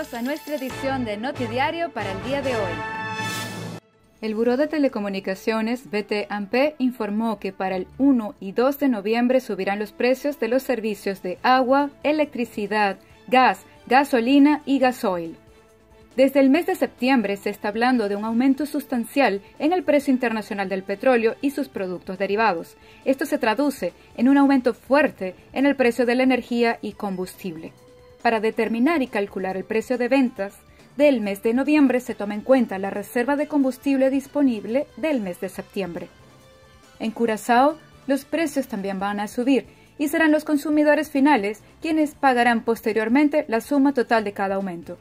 bienvenidos a nuestra edición de Notidiario para el día de hoy. El Buró de Telecomunicaciones, BTAMP, informó que para el 1 y 2 de noviembre subirán los precios de los servicios de agua, electricidad, gas, gasolina y gasoil. Desde el mes de septiembre se está hablando de un aumento sustancial en el precio internacional del petróleo y sus productos derivados. Esto se traduce en un aumento fuerte en el precio de la energía y combustible. Para determinar y calcular el precio de ventas del mes de noviembre se toma en cuenta la reserva de combustible disponible del mes de septiembre. En Curazao, los precios también van a subir y serán los consumidores finales quienes pagarán posteriormente la suma total de cada aumento.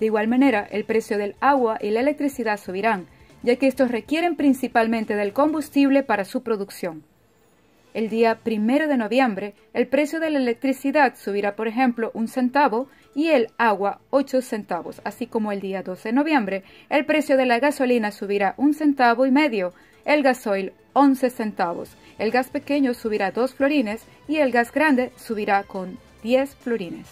De igual manera, el precio del agua y la electricidad subirán, ya que estos requieren principalmente del combustible para su producción. El día 1 de noviembre, el precio de la electricidad subirá, por ejemplo, 1 centavo y el agua 8 centavos, así como el día 12 de noviembre, el precio de la gasolina subirá 1,5 centavos, el gasoil 11 centavos, el gas pequeño subirá 2 florines y el gas grande subirá con 10 florines.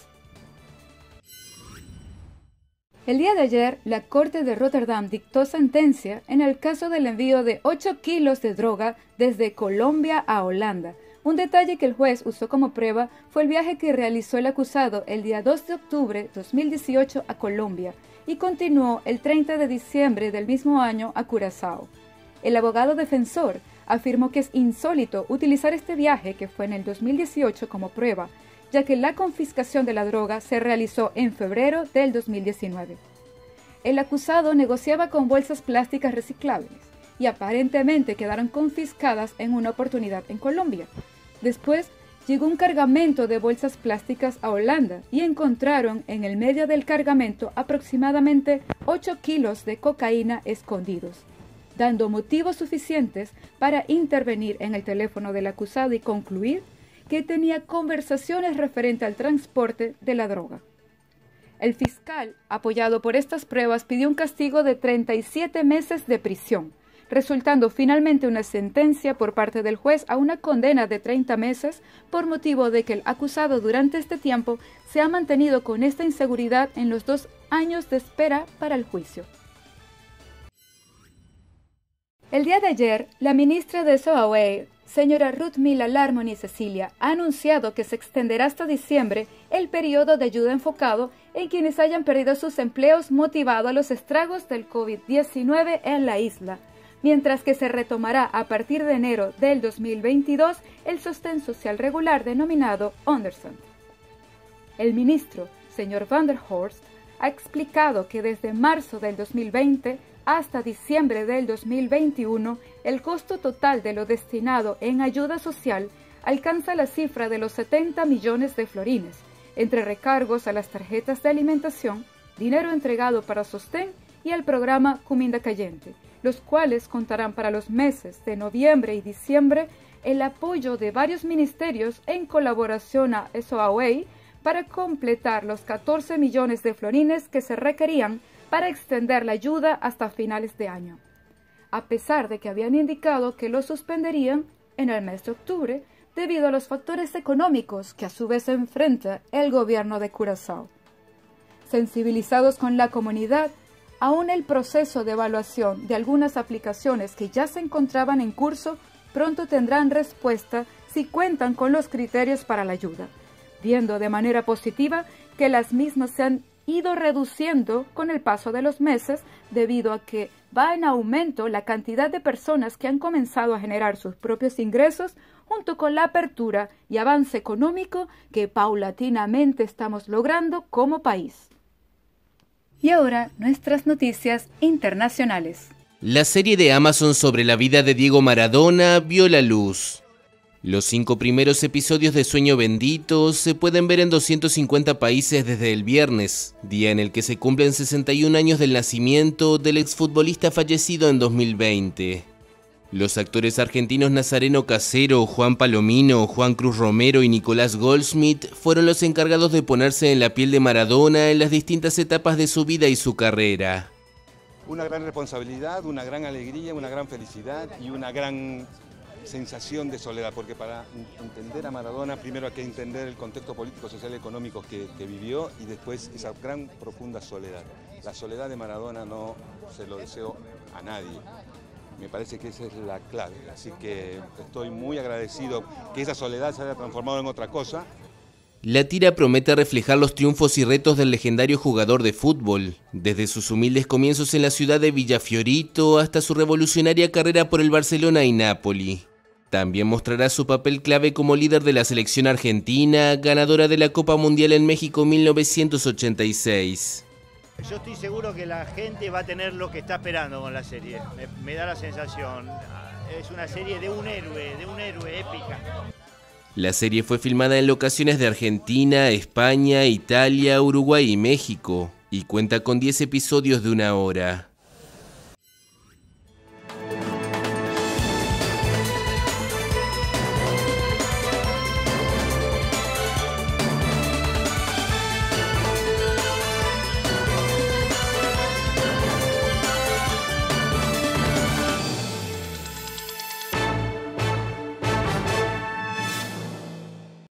El día de ayer, la Corte de Rotterdam dictó sentencia en el caso del envío de 8 kilos de droga desde Colombia a Holanda. Un detalle que el juez usó como prueba fue el viaje que realizó el acusado el día 2 de octubre de 2018 a Colombia y continuó el 30 de diciembre del mismo año a Curazao. El abogado defensor afirmó que es insólito utilizar este viaje, que fue en el 2018, como prueba, ya que la confiscación de la droga se realizó en febrero del 2019. El acusado negociaba con bolsas plásticas reciclables y aparentemente quedaron confiscadas en una oportunidad en Colombia. Después llegó un cargamento de bolsas plásticas a Holanda y encontraron en el medio del cargamento aproximadamente 8 kilos de cocaína escondidos, dando motivos suficientes para intervenir en el teléfono del acusado y concluir que tenía conversaciones referentes al transporte de la droga. El fiscal, apoyado por estas pruebas, pidió un castigo de 37 meses de prisión, resultando finalmente una sentencia por parte del juez a una condena de 30 meses por motivo de que el acusado durante este tiempo se ha mantenido con esta inseguridad en los 2 años de espera para el juicio. El día de ayer, la ministra de SOAE, señora Ruth Mila Larmoni Cecilia, ha anunciado que se extenderá hasta diciembre el periodo de ayuda enfocado en quienes hayan perdido sus empleos motivado a los estragos del COVID-19 en la isla, mientras que se retomará a partir de enero del 2022 el sostén social regular denominado Understand. El ministro, señor Van der Horst, ha explicado que desde marzo del 2020 hasta diciembre del 2021, el costo total de lo destinado en ayuda social alcanza la cifra de los 70 millones de florines, entre recargos a las tarjetas de alimentación, dinero entregado para sostén y el programa Cuminda Cayente, los cuales contarán para los meses de noviembre y diciembre el apoyo de varios ministerios en colaboración a SOAE para completar los 14 millones de florines que se requerían para extender la ayuda hasta finales de año, a pesar de que habían indicado que lo suspenderían en el mes de octubre debido a los factores económicos que a su vez enfrenta el gobierno de Curazao. Sensibilizados con la comunidad, aún el proceso de evaluación de algunas aplicaciones que ya se encontraban en curso pronto tendrán respuesta si cuentan con los criterios para la ayuda, viendo de manera positiva que las mismas se han ido reduciendo con el paso de los meses debido a que va en aumento la cantidad de personas que han comenzado a generar sus propios ingresos junto con la apertura y avance económico que paulatinamente estamos logrando como país. Y ahora nuestras noticias internacionales. La serie de Amazon sobre la vida de Diego Maradona vio la luz. Los 5 primeros episodios de Sueño Bendito se pueden ver en 250 países desde el viernes, día en el que se cumplen 61 años del nacimiento del exfutbolista fallecido en 2020. Los actores argentinos Nazareno Casero, Juan Palomino, Juan Cruz Romero y Nicolás Goldschmidt fueron los encargados de ponerse en la piel de Maradona en las distintas etapas de su vida y su carrera. Una gran responsabilidad, una gran alegría, una gran felicidad y una gran sensación de soledad, porque para entender a Maradona primero hay que entender el contexto político, social y económico que vivió y después esa gran profunda soledad. La soledad de Maradona no se lo deseo a nadie. Me parece que esa es la clave, así que estoy muy agradecido que esa soledad se haya transformado en otra cosa. La tira promete reflejar los triunfos y retos del legendario jugador de fútbol, desde sus humildes comienzos en la ciudad de Villafiorito hasta su revolucionaria carrera por el Barcelona y Napoli. También mostrará su papel clave como líder de la selección argentina, ganadora de la Copa Mundial en México 1986. Yo estoy seguro que la gente va a tener lo que está esperando con la serie, me da la sensación. Es una serie de un héroe épica. La serie fue filmada en locaciones de Argentina, España, Italia, Uruguay y México, y cuenta con 10 episodios de 1 hora.